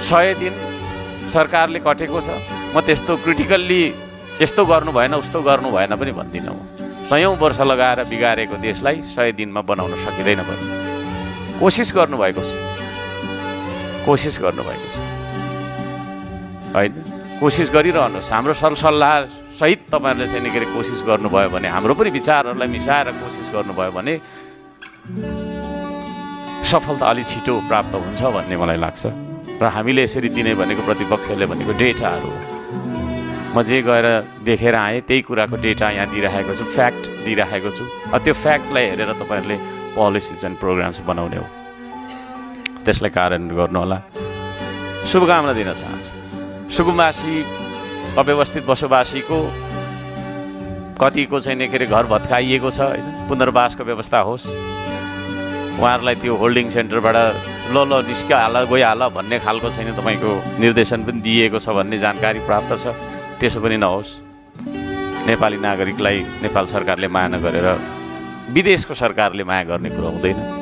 100 दिन सरकारले कटेको छ। म त्यस्तो क्रिटिकल्ली यस्तो गर्नु भएन उस्तो गर्नु भएन पनि भन्दिनँ। म 100औं वर्ष लगाएर बिगारेको देशलाई 100 दिनमा बनाउन सकिँदैन पनि। कोसिस गर्नुभएको छ, कोसिस गर्नुभएको छ होइन, कोसिस गरिरहनुहोस्। हाम्रो सरसल्लाह सहित तपाईँहरूले चाहिँ के अरे कोसिस गर्नुभयो भने, हाम्रो पनि विचारहरूलाई मिसाएर कोसिस गर्नुभयो भने सफलता अलि छिटो प्राप्त हुन्छ भन्ने मलाई लाग्छ। र हामीले यसरी दिने भनेको प्रतिपक्षले भनेको डेटाहरू हो। म जे गएर देखेर आएँ त्यही कुराको डेटा यहाँ दिइराखेको छु, फ्याक्ट दिइराखेको छु। त्यो फ्याक्टलाई हेरेर तपाईँहरूले पोलिसिज एन्ड प्रोग्राम्स बनाउने हो, त्यसलाई कार्यान्वयन गर्नुहोला। शुभकामना दिन चाहन्छु। सुकुम्बासी अव्यवस्थित बसोबासीको कतिको चाहिँ के अरे घर भत्काइएको छ होइन, पुनर्वासको व्यवस्था होस्। उहाँहरूलाई त्यो होल्डिङ सेन्टरबाट ल निस्किहाल गइहाल भन्ने खालको छैन, तपाईँको निर्देशन पनि दिएको छ भन्ने जानकारी प्राप्त छ। त्यसो पनि नहोस्। नेपाली नागरिकलाई नेपाल सरकारले माया नगरेर विदेशको सरकारले माया गर्ने कुरो हुँदैन।